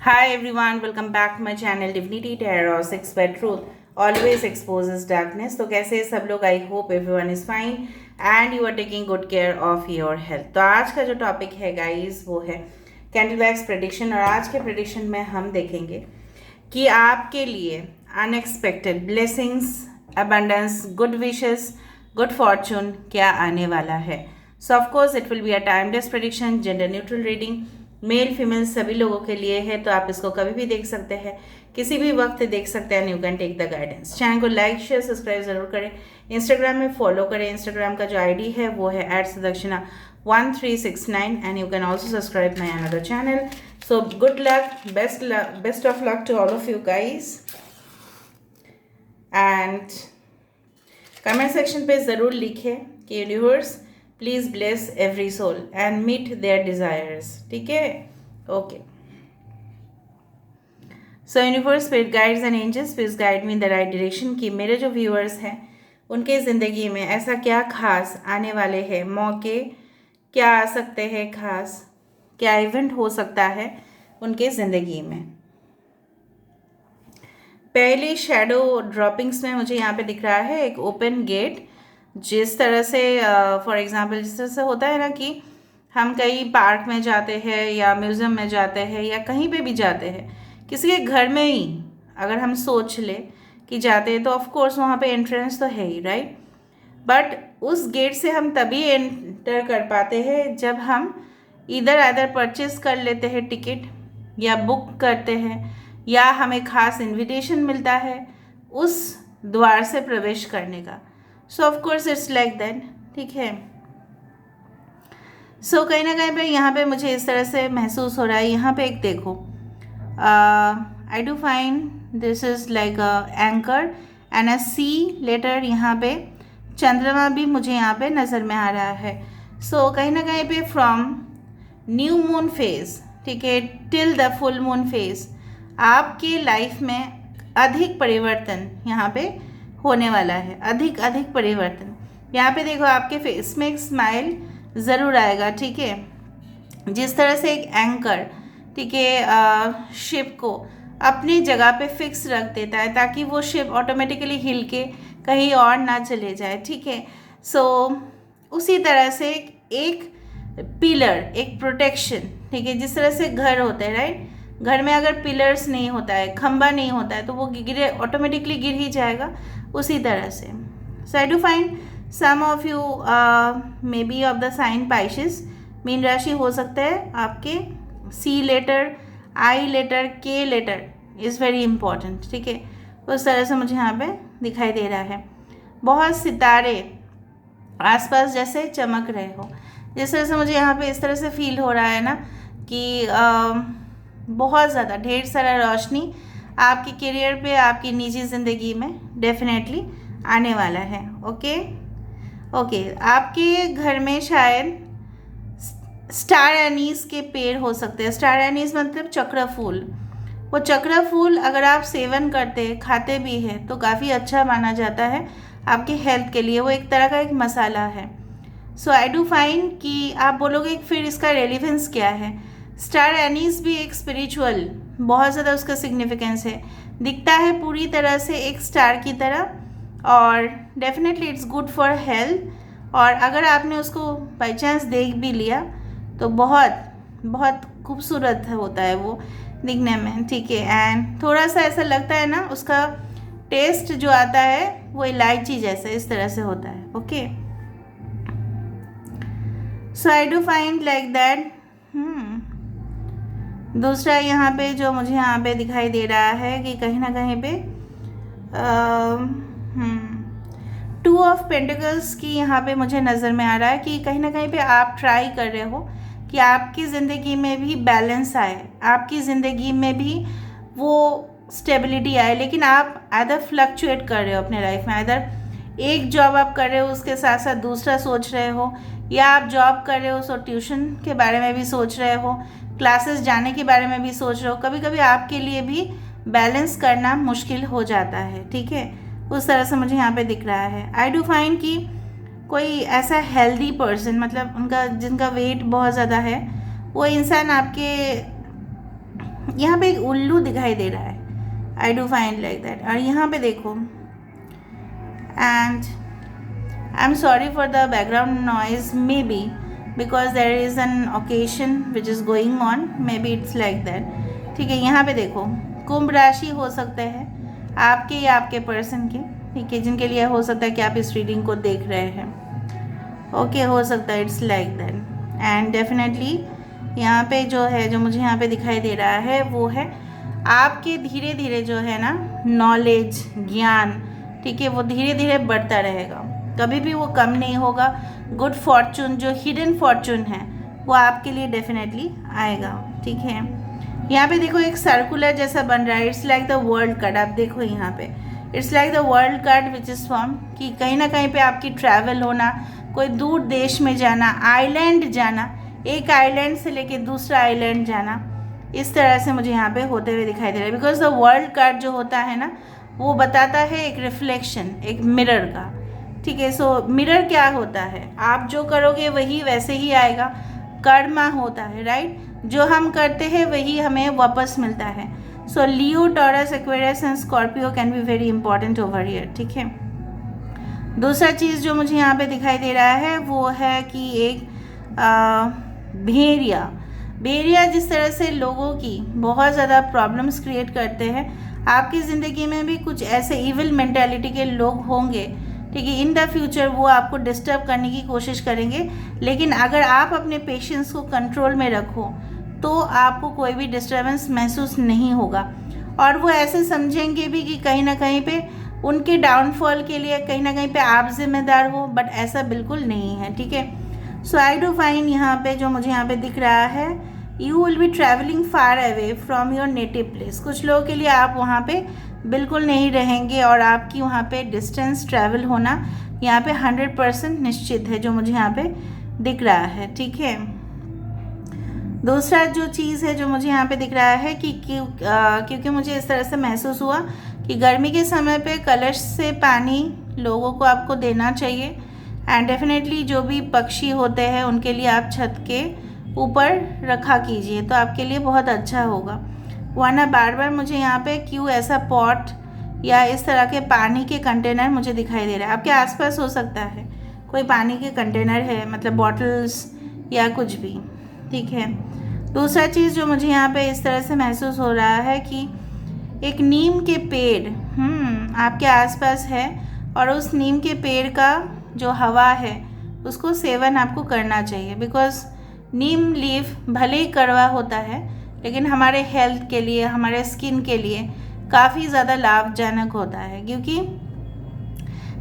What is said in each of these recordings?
Hi everyone, welcome back to my channel Divinity Tarot 6 by Truth always exposes darkness. तो कैसे हैं सब लोग? I hope everyone is fine and you are taking good care of your health. तो आज का जो topic है गाइस वो है कैंडल वैक्स प्रेडिक्शन। और आज के प्रेडिक्शन में हम देखेंगे कि आपके लिए unexpected blessings, abundance, good wishes, good Fortune क्या आने वाला है। So of course it will be a timeless prediction, gender neutral reading, male female सभी लोगों के लिए है। तो आप इसको कभी भी देख सकते हैं, किसी भी वक्त देख सकते हैं। You can take the guidance. Channel को लाइक शेयर सब्सक्राइब जरूर करें। इंस्टाग्राम में फॉलो करें। इंस्टाग्राम का जो आईडी है वो है @sadakshina1369 and you can also subscribe my another channel. So good luck, best of luck to all of you guys. And comment section पे ज़रूर लिखें कि universe please bless every soul and meet their desires. ठीक है, okay. So universe, spirit guides and angels please guide me in the right direction कि मेरे जो viewers हैं उनके ज़िंदगी में ऐसा क्या खास आने वाले हैं, मौके क्या आ सकते हैं, खास क्या इवेंट हो सकता है उनके ज़िंदगी में। पहली शैडो ड्रॉपिंग्स में मुझे यहाँ पे दिख रहा है एक ओपन गेट। जिस तरह से फॉर एग्जांपल जिस तरह से होता है ना कि हम कहीं पार्क में जाते हैं या म्यूज़ियम में जाते हैं या कहीं पे भी जाते हैं, किसी के घर में ही अगर हम सोच ले कि जाते हैं तो ऑफ कोर्स वहाँ पे एंट्रेंस तो है ही, राइट। बट उस गेट से हम तभी एंटर कर पाते हैं जब हम इधर परचेस कर लेते हैं टिकट या बुक करते हैं या हमें खास इनविटेशन मिलता है उस द्वार से प्रवेश करने का। सो of course it's like that, ठीक है। सो कहीं ना कहीं पे यहाँ पे मुझे इस तरह से महसूस हो रहा है। यहाँ पे एक देखो, I do find this is like a anchor and a C letter. यहाँ पे चंद्रमा भी मुझे यहाँ पे नज़र में आ रहा है। सो कहीं ना कहीं पे फ्रॉम न्यू मून फेज, ठीक है, till the full moon phase आपकी लाइफ में अधिक परिवर्तन यहाँ पे होने वाला है। अधिक परिवर्तन। यहाँ पे देखो आपके फेस में एक स्माइल ज़रूर आएगा, ठीक है। जिस तरह से एक एंकर, ठीक है, शिप को अपनी जगह पे फिक्स रख देता है ताकि वो शिप ऑटोमेटिकली हिल के कहीं और ना चले जाए, ठीक है। सो उसी तरह से एक पिलर, एक प्रोटेक्शन, ठीक है। जिस तरह से घर होते हैं, राइट, घर में अगर पिलर्स नहीं होता है, खंबा नहीं होता है तो वो गिरे, ऑटोमेटिकली गिर ही जाएगा। उसी तरह से so I do find some of you may be of the sign Pisces, मीन राशि हो सकता है आपके। C letter, I letter, K letter is very important, ठीक है। उस तरह से मुझे यहाँ पे दिखाई दे रहा है। बहुत सितारे आसपास जैसे चमक रहे हो, जिस तरह से मुझे यहाँ पे इस तरह से फील हो रहा है ना कि बहुत ज़्यादा ढेर सारा रोशनी आपके करियर पे, आपकी निजी ज़िंदगी में डेफिनेटली आने वाला है। ओके, आपके घर में शायद स्टार एनीस के पेड़ हो सकते हैं। स्टार एनीस मतलब चक्र फूल। वो चक्र फूल अगर आप सेवन करते, खाते भी हैं तो काफ़ी अच्छा माना जाता है आपके हेल्थ के लिए। वो एक तरह का एक मसाला है। सो आई डू फाइंड कि आप बोलोगे फिर इसका रेलिवेंस क्या है। स्टार एनीस भी एक स्पिरिचुअल, बहुत ज़्यादा उसका सिग्निफिकेंस है। दिखता है पूरी तरह से एक स्टार की तरह और definitely it's good for health. और अगर आपने उसको बाई चांस देख भी लिया तो बहुत खूबसूरत होता है वो दिखने में, ठीक है। एंड थोड़ा सा ऐसा लगता है ना, उसका टेस्ट जो आता है वो इलायची जैसा इस तरह से होता है। Okay, so I do find like that. दूसरा यहाँ पे जो मुझे यहाँ पे दिखाई दे रहा है कि कहीं ना कहीं पे 2 ऑफ पेंटिकल्स की यहाँ पे मुझे नज़र में आ रहा है कि कहीं ना कहीं पे आप ट्राई कर रहे हो कि आपकी ज़िंदगी में भी बैलेंस आए, आपकी ज़िंदगी में भी वो स्टेबिलिटी आए। लेकिन आप आइदर फ्लक्चुएट कर रहे हो अपने लाइफ में, आइदर एक जॉब आप कर रहे हो उसके साथ साथ दूसरा सोच रहे हो, या आप जॉब कर रहे हो सो ट्यूशन के बारे में भी सोच रहे हो, क्लासेस जाने के बारे में भी सोच रहे हो। कभी कभी आपके लिए भी बैलेंस करना मुश्किल हो जाता है, ठीक है। उस तरह से मुझे यहाँ पे दिख रहा है। आई डू फाइंड कि कोई ऐसा हेल्दी पर्सन, मतलब उनका जिनका वेट बहुत ज़्यादा है, वो इंसान आपके यहाँ पे एक उल्लू दिखाई दे रहा है, आई डू फाइंड लाइक दैट। और यहाँ पे देखो, and I am sorry for the background noise, may be because there is an occasion which is going on, may be it's like that. ठीक है, यहाँ पे देखो कुंभ राशि हो सकता है आपके या आपके पर्सन के, ठीक है, जिनके लिए हो सकता है कि आप इस रीडिंग को देख रहे हैं। ओके, हो सकता है it's like that. And definitely यहाँ पे जो है, जो मुझे यहाँ पे दिखाई दे रहा है वो है आपके धीरे धीरे जो है ना नॉलेज, ज्ञान, ठीक है, वो धीरे धीरे बढ़ता रहेगा, कभी भी वो कम नहीं होगा। गुड फॉर्चून, जो हिडन फॉर्चून है, वो आपके लिए डेफिनेटली आएगा। ठीक है, यहाँ पे देखो एक सर्कुलर जैसा बन रहा है, it's like the world card. आप देखो यहाँ पे it's like the world card which is form, कि कहीं ना कहीं पे आपकी ट्रैवल होना, कोई दूर देश में जाना, आइलैंड जाना, एक आइलैंड से लेके दूसरा आइलैंड जाना, इस तरह से मुझे यहाँ पे होते हुए दिखाई दे रहा है। बिकॉज द वर्ल्ड कार्ड जो होता है ना, वो बताता है एक रिफ्लेक्शन, एक मिरर का। ठीक है, सो मिरर क्या होता है, आप जो करोगे वही वैसे ही आएगा, कर्मा होता है, राइट। जो हम करते हैं वही हमें वापस मिलता है। So Leo, Taurus, Aquarius and Scorpio can be very important over here. ठीक है, दूसरा चीज़ जो मुझे यहाँ पे दिखाई दे रहा है वो है कि एक भेड़िया जिस तरह से लोगों की बहुत ज़्यादा प्रॉब्लम्स क्रिएट करते हैं, आपकी ज़िंदगी में भी कुछ ऐसे इविल मेंटालिटी के लोग होंगे, ठीक है, इन द फ्यूचर वो आपको डिस्टर्ब करने की कोशिश करेंगे। लेकिन अगर आप अपने पेशेंस को कंट्रोल में रखो तो आपको कोई भी डिस्टर्बेंस महसूस नहीं होगा, और वो ऐसे समझेंगे भी कि कहीं ना कहीं पे उनके डाउनफॉल के लिए कहीं ना कहीं पे आप जिम्मेदार हो, बट ऐसा बिल्कुल नहीं है। ठीक है, सो आई डू फाइंड यहाँ पे जो मुझे यहाँ पे दिख रहा है, you will be travelling far away from your native place. कुछ लोगों के लिए आप वहाँ पे बिल्कुल नहीं रहेंगे और आपकी वहाँ पे डिस्टेंस ट्रैवल होना यहाँ पे 100% निश्चित है, जो मुझे यहाँ पे दिख रहा है। ठीक है, दूसरा जो चीज़ है जो मुझे यहाँ पे दिख रहा है कि क्योंकि मुझे इस तरह से महसूस हुआ कि गर्मी के समय पे कलश से पानी लोगों को आपको देना चाहिए। एंड डेफिनेटली जो भी पक्षी होते हैं उनके लिए आप छत के ऊपर रखा कीजिए, तो आपके लिए बहुत अच्छा होगा। वरना बार बार मुझे यहाँ पे क्यों ऐसा पॉट या इस तरह के पानी के कंटेनर मुझे दिखाई दे रहा है। आपके आसपास हो सकता है कोई पानी के कंटेनर है, मतलब बॉटल्स या कुछ भी। ठीक है, दूसरा चीज़ जो मुझे यहाँ पे इस तरह से महसूस हो रहा है कि एक नीम के पेड़ आपके आसपास है, और उस नीम के पेड़ का जो हवा है उसको सेवन आपको करना चाहिए। बिकॉज नीम लीफ भले ही कड़वा होता है, लेकिन हमारे हेल्थ के लिए, हमारे स्किन के लिए काफ़ी ज़्यादा लाभजनक होता है। क्योंकि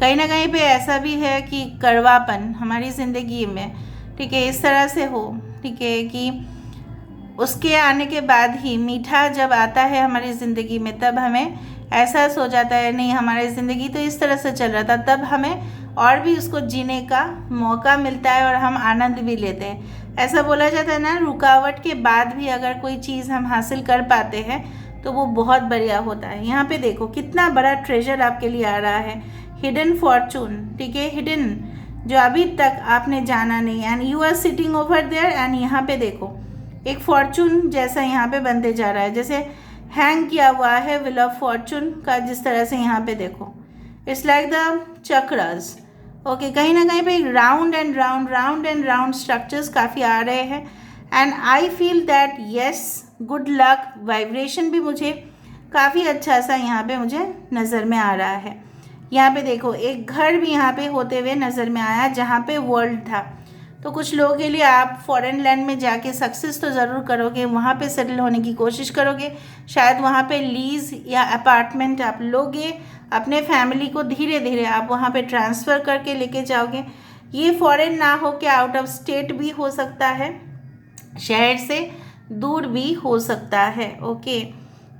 कहीं ना कहीं पे ऐसा भी है कि कड़वापन हमारी ज़िंदगी में, ठीक है, इस तरह से हो, ठीक है, कि उसके आने के बाद ही मीठा जब आता है हमारी ज़िंदगी में, तब हमें एहसास हो जाता है नहीं, हमारी ज़िंदगी तो इस तरह से चल रहा था, तब हमें और भी उसको जीने का मौका मिलता है और हम आनंद भी लेते हैं। ऐसा बोला जाता है ना, रुकावट के बाद भी अगर कोई चीज़ हम हासिल कर पाते हैं तो वो बहुत बढ़िया होता है। यहाँ पे देखो कितना बड़ा ट्रेजर आपके लिए आ रहा है, हिडन फॉर्चून। ठीक है, हिडन जो अभी तक आपने जाना नहीं, and you are sitting over there, and यहाँ पे देखो एक फॉर्चून जैसा यहाँ पे बनते जा रहा है, जैसे हैंग किया हुआ है व्हील ऑफ फॉर्चून का, जिस तरह से यहाँ पे देखो it's like the chakras. Okay, कहीं ना कहीं पे राउंड एंड राउंड स्ट्रक्चर्स काफ़ी आ रहे हैं, and I feel that yes, good luck vibration भी मुझे काफ़ी अच्छा सा यहाँ पे मुझे नज़र में आ रहा है। यहाँ पे देखो एक घर भी यहाँ पे होते हुए नज़र में आया जहाँ पे वर्ल्ड था। तो कुछ लोगों के लिए आप फॉरेन लैंड में जाके सक्सेस तो ज़रूर करोगे, वहाँ पे सेटल होने की कोशिश करोगे, शायद वहाँ पे लीज़ या अपार्टमेंट आप लोगे, अपने फैमिली को धीरे धीरे आप वहाँ पे ट्रांसफ़र करके लेके जाओगे। ये फॉरेन ना हो के आउट ऑफ स्टेट भी हो सकता है, शहर से दूर भी हो सकता है। ओके,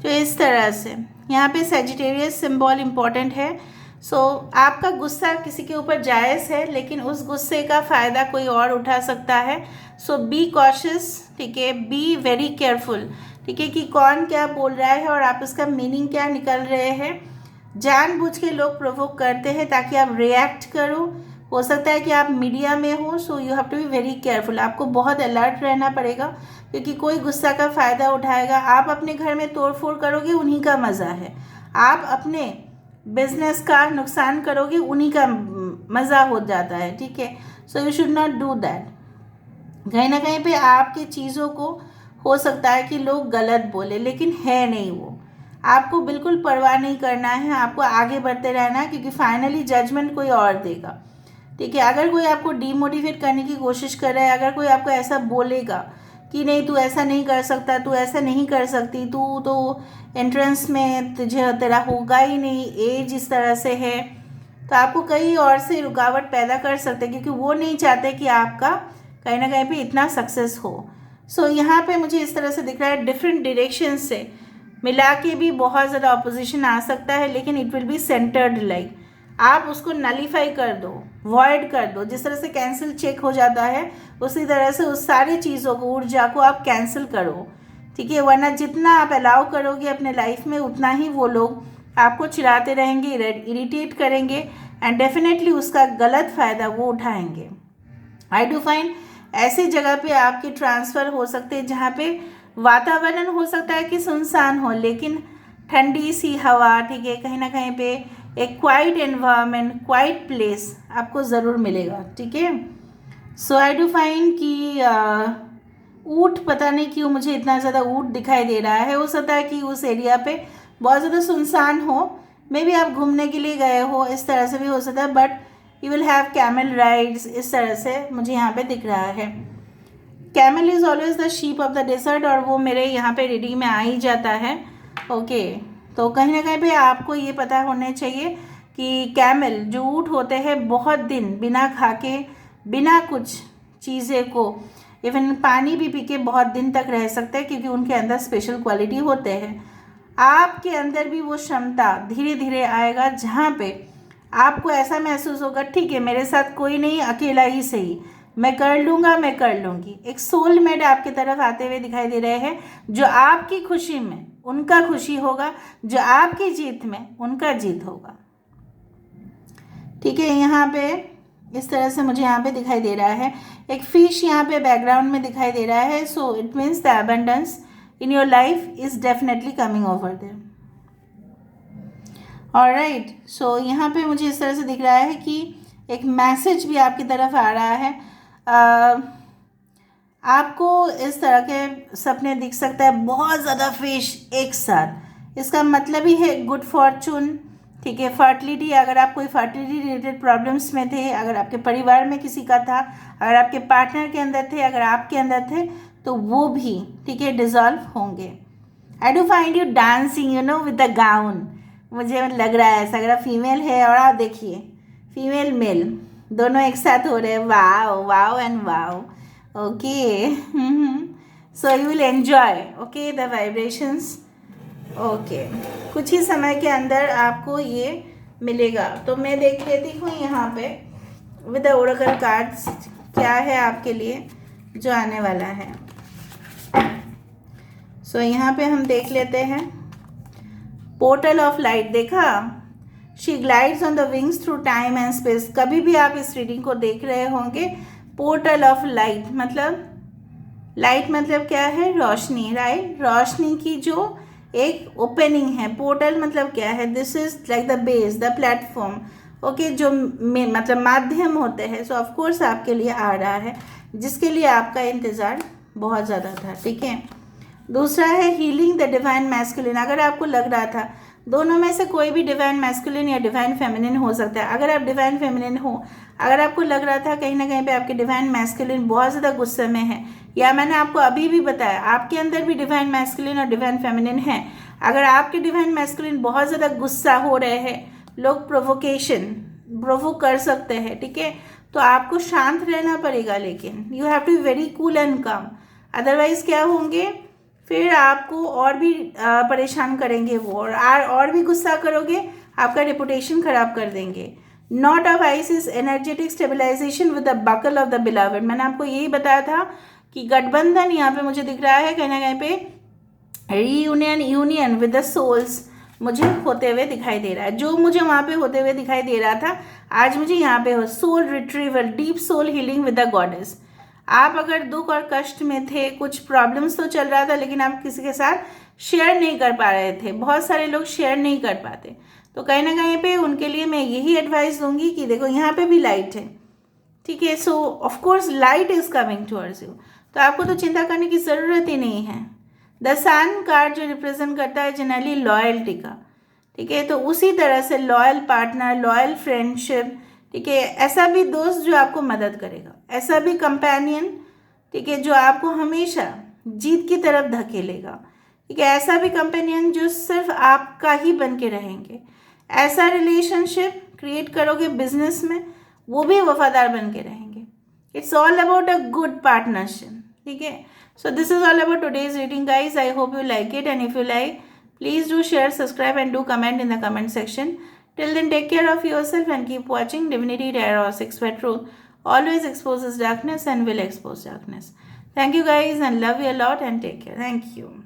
तो इस तरह से यहाँ पे सेजिटेरियस सिंबल इम्पॉर्टेंट है। सो आपका गुस्सा किसी के ऊपर जायज़ है, लेकिन उस गुस्से का फ़ायदा कोई और उठा सकता है। सो बी कॉशियस, ठीक है, बी वेरी केयरफुल, ठीक है, कि कौन क्या बोल रहा है और आप उसका मीनिंग क्या निकल रहे हैं। जानबूझ के लोग प्रोवोक करते हैं ताकि आप रिएक्ट करो। हो सकता है कि आप मीडिया में हो, so you have to be very careful, आपको बहुत अलर्ट रहना पड़ेगा। क्योंकि कोई गुस्सा का फ़ायदा उठाएगा। आप अपने घर में तोड़ फोड़ करोगे, उन्हीं का मज़ा है। आप अपने बिजनेस का नुकसान करोगे, उन्हीं का मज़ा हो जाता है, ठीक है। So you should not do that. कहीं ना कहीं पे आपकी चीज़ों को हो सकता है कि लोग गलत बोले, लेकिन है नहीं वो। आपको बिल्कुल परवाह नहीं करना है, आपको आगे बढ़ते रहना है, क्योंकि फाइनली जजमेंट कोई और देगा, ठीक है। अगर कोई आपको डीमोटिवेट करने की कोशिश कर रहा है, अगर कोई आपको ऐसा बोलेगा कि नहीं तू ऐसा नहीं कर सकता, तू ऐसा नहीं कर सकती, तू तो एंट्रेंस में तुझे तेरा होगा ही नहीं, एज इस तरह से है, तो आपको कहीं और से रुकावट पैदा कर सकते हैं, क्योंकि वो नहीं चाहते कि आपका कहीं ना कहीं पे इतना सक्सेस हो। सो यहाँ पे मुझे इस तरह से दिख रहा है, डिफरेंट डायरेक्शन से मिला के भी बहुत ज़्यादा अपोजिशन आ सकता है, लेकिन it will be centred. Like आप उसको नलीफाई कर दो, वॉइड कर दो। जिस तरह से कैंसिल चेक हो जाता है, उसी तरह से उस सारी चीज़ों को, ऊर्जा को आप कैंसिल करो, ठीक है। वरना जितना आप अलाउ करोगे अपने लाइफ में, उतना ही वो लोग आपको चिढ़ाते रहेंगे, इरिटेट करेंगे, एंड डेफिनेटली उसका गलत फ़ायदा वो उठाएंगे। आई डू फाइंड ऐसी जगह पे आपके ट्रांसफ़र हो सकते हैं जहाँ पे वातावरण हो सकता है कि सुनसान हो, लेकिन ठंडी सी हवा, ठीक है, कहीं ना कहीं पे एक क्वाइट एनवायरनमेंट, क्वाइट प्लेस आपको ज़रूर मिलेगा, ठीक है। सो आई डू फाइंड कि ऊँट, पता नहीं क्यों मुझे इतना ज़्यादा ऊँट दिखाई दे रहा है। हो सकता है कि उस एरिया पे बहुत ज़्यादा सुनसान हो, मे बी आप घूमने के लिए गए हो, इस तरह से भी हो सकता है, but you will have camel rides, इस तरह से मुझे यहाँ पे दिख रहा है। Camel is always the ship of the desert, और वो मेरे यहाँ पे रीडिंग में आ ही जाता है, ओके। तो कहीं ना कहीं पे आपको ये पता होने चाहिए कि कैमल जो ऊँट होते हैं, बहुत दिन बिना खा के, बिना कुछ चीज़ें को, इवन पानी भी पी के बहुत दिन तक रह सकते हैं, क्योंकि उनके अंदर स्पेशल क्वालिटी होते हैं। आपके अंदर भी वो क्षमता धीरे धीरे आएगा, जहाँ पे आपको ऐसा महसूस होगा, ठीक है मेरे साथ कोई नहीं, अकेला ही सही, मैं कर लूँगा, मैं कर लूँगी। एक सोलमेट आपकी तरफ आते हुए दिखाई दे रहे हैं, जो आपकी खुशी में उनका खुशी होगा, जो आपकी जीत में उनका जीत होगा, ठीक है। यहाँ पे इस तरह से मुझे यहाँ पे दिखाई दे रहा है, एक फिश यहाँ पे बैकग्राउंड में दिखाई दे रहा है। So it means the abundance in your life is definitely coming over there, alright. So यहाँ पे मुझे इस तरह से दिख रहा है कि एक मैसेज भी आपकी तरफ आ रहा है। आपको इस तरह के सपने दिख सकता है, बहुत ज़्यादा फिश एक साथ, इसका मतलब ही है गुड फॉर्चून, ठीक है। फर्टिलिटी, अगर आप कोई फर्टिलिटी रिलेटेड प्रॉब्लम्स में थे, अगर आपके परिवार में किसी का था, अगर आपके पार्टनर के अंदर थे, अगर आपके अंदर थे, तो वो भी, ठीक है, डिज़ोल्व होंगे। आई do find you dancing, you know, with the gown. मुझे लग रहा है ऐसा, अगर आप फीमेल है, और आप देखिए फीमेल मेल दोनों एक साथ हो रहे हैं, wow wow and wow, okay. So you will enjoy, okay, the vibrations, okay. कुछ ही समय के अंदर आपको ये मिलेगा। तो मैं देख लेती हूँ यहाँ पे विद द ओरेकल कार्ड्स क्या है आपके लिए जो आने वाला है। सो यहाँ पे हम देख लेते हैं पोर्टल ऑफ लाइट। देखा, she glides on the wings through time and space. कभी भी आप इस रीडिंग को देख रहे होंगे, पोर्टल ऑफ लाइट मतलब, लाइट मतलब क्या है, रोशनी, राइट। रोशनी की जो एक ओपनिंग है। पोर्टल मतलब क्या है, this is like the base, the platform, okay, जो मतलब माध्यम होते हैं। सो ऑफ कोर्स आपके लिए आ रहा है, जिसके लिए आपका इंतज़ार बहुत ज़्यादा था, ठीक है। दूसरा है हीलिंग द डिवाइन मैस्कुलिन। अगर आपको लग रहा था, दोनों में से कोई भी डिवाइन मैस्कुलिन या डिवाइन फेमिनिन हो सकता है। अगर आप डिवाइन फेमिनिन हो, अगर आपको लग रहा था कहीं ना कहीं पे आपके डिवाइन मैस्कुलिन बहुत ज़्यादा गुस्से में है, या मैंने आपको अभी भी बताया आपके अंदर भी डिवाइन मैस्कुलिन और डिवाइन फेमिनिन है, अगर आपके डिवाइन मैस्कुलिन बहुत ज़्यादा गुस्सा हो रहे हैं, लोग प्रोवोक कर सकते हैं, ठीक है, तो आपको शांत रहना पड़ेगा, लेकिन you have to be very cool and calm. Otherwise क्या होंगे, फिर आपको और भी परेशान करेंगे वो, और भी गुस्सा करोगे, आपका रेपुटेशन खराब कर देंगे। Not of ice is energetic stabilization with the buckle of the beloved. मैंने आपको यही बताया था कि गठबंधन यहाँ पे मुझे दिख रहा है, कहीं ना कहीं पे यूनियन विद द सोल्स मुझे होते हुए दिखाई दे रहा है। जो मुझे वहाँ पे होते हुए दिखाई दे रहा था, आज मुझे यहाँ पे हो soul retrieval, deep soul healing with the goddess. आप अगर दुख और कष्ट में थे, कुछ प्रॉब्लम्स तो चल रहा था, लेकिन आप किसी के साथ शेयर नहीं कर पा रहे थे। बहुत सारे लोग शेयर नहीं कर पाते, तो कहीं ना कहीं पे उनके लिए मैं यही एडवाइस दूंगी कि देखो यहाँ पे भी लाइट है, ठीक है। सो of course light is coming towards you, तो आपको तो चिंता करने की ज़रूरत ही नहीं है। द सन कार्ड जो रिप्रेजेंट करता है जनरली लॉयल्टी का, ठीक है। तो उसी तरह से लॉयल पार्टनर, लॉयल फ्रेंडशिप, ठीक है, ऐसा भी दोस्त जो आपको मदद करेगा, ऐसा भी कंपेनियन, ठीक है, जो आपको हमेशा जीत की तरफ धकेलेगा, ठीक है, ऐसा भी कंपेनियन जो सिर्फ आपका ही बन के रहेंगे। ऐसा रिलेशनशिप क्रिएट करोगे बिजनेस में, वो भी वफादार बन के रहेंगे। It's all about a good partnership, ठीक है। So this is all about today's reading guys. I hope you like it, and if you like, please do share, subscribe, and do comment in the comment section. Till then, take care of yourself and keep watching Divinity Tarot 6 Truth. Always exposes darkness and will expose darkness. Thank you guys, and love you a lot, and take care. Thank you.